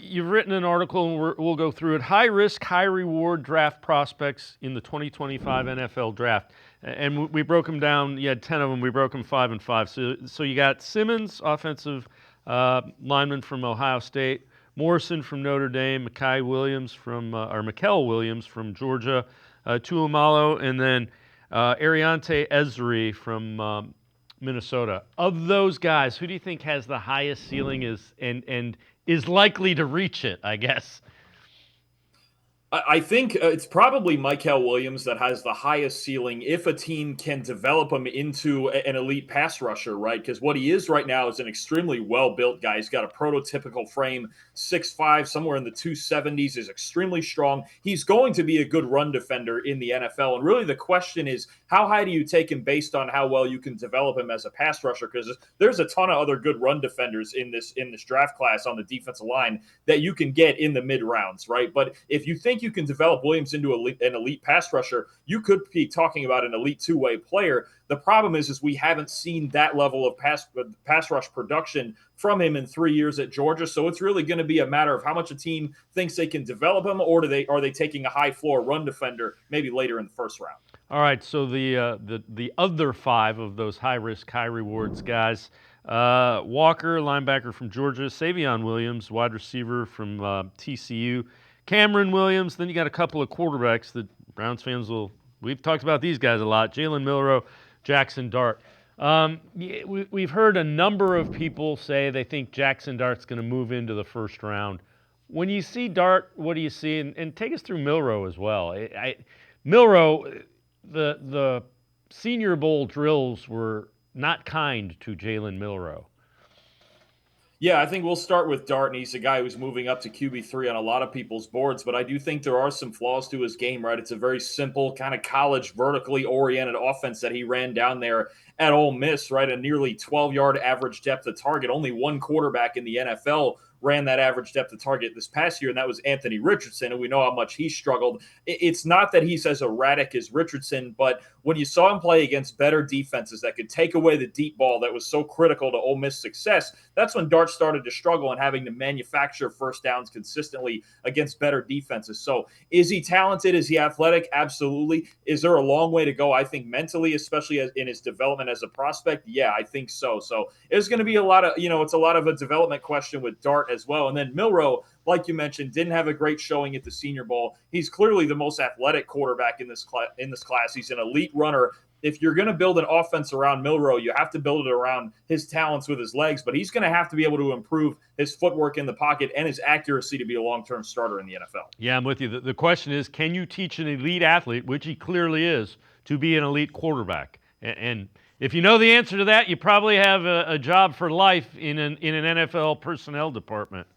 you've written an article, and we'll go through it. High risk, high reward draft prospects in the 2025 NFL draft, and we broke them down. You had 10 of them. We broke them 5 and 5. So you got Simmons, offensive lineman from Ohio State, Morrison from Notre Dame, Mekhi Williams from or Mikael Williams from Georgia, Tuamalo, and then Ariante Ezri from Minnesota. Of those guys, who do you think has the highest ceiling and is likely to reach it, I guess? I think it's probably Mikael Williams that has the highest ceiling if a team can develop him into an elite pass rusher, right? Because what he is right now is an extremely well built guy. He's got a prototypical frame, 6'5", somewhere in the 270s, is extremely strong. He's going to be a good run defender in the NFL. And really, the question is, how high do you take him based on how well you can develop him as a pass rusher? Because there's a ton of other good run defenders in this draft class on the defensive line that you can get in the mid rounds, right? But if you think you can develop Williams into an elite pass rusher, you could be talking about an elite two-way player. The problem is we haven't seen that level of pass rush production from him in 3 years at Georgia. So it's really going to be a matter of how much a team thinks they can develop him, or are they taking a high floor run defender maybe later in the first round? All right, so the other 5 of those high risk, high rewards guys: Walker, linebacker from Georgia; Savion Williams, wide receiver from TCU; Cameron Williams. Then you got a couple of quarterbacks that Browns fans will. We've talked about these guys a lot: Jalen Milroe, Jackson Dart. We've heard a number of people say they think Jackson Dart's going to move into the first round. When you see Dart, what do you see? And take us through Milroe as well. Milroe, the Senior Bowl drills were not kind to Jalen Milroe. Yeah, I think we'll start with Dart, and he's a guy who's moving up to QB3 on a lot of people's boards, but I do think there are some flaws to his game, right? It's a very simple, kind of college, vertically oriented offense that he ran down there at Ole Miss, right? A nearly 12-yard average depth of target. Only one quarterback in the NFL ran that average depth of target this past year, and that was Anthony Richardson, and we know how much he struggled. It's not that he's as erratic as Richardson, but when you saw him play against better defenses that could take away the deep ball that was so critical to Ole Miss success, that's when Dart started to struggle and having to manufacture first downs consistently against better defenses. So is he talented? Is he athletic? Absolutely. Is there a long way to go? I think mentally, especially in his development as a prospect, yeah, I think so. So it's going to be a lot of, it's a lot of a development question with Dart as well. And then Milroe, like you mentioned, didn't have a great showing at the Senior Bowl. He's clearly the most athletic quarterback in this class. He's an elite runner. If you're going to build an offense around Milroe, you have to build it around his talents with his legs, but he's going to have to be able to improve his footwork in the pocket and his accuracy to be a long-term starter in the NFL. Yeah, I'm with you. The question is, can you teach an elite athlete, which he clearly is, to be an elite quarterback? And if you know the answer to that, you probably have a job for life in an NFL personnel department.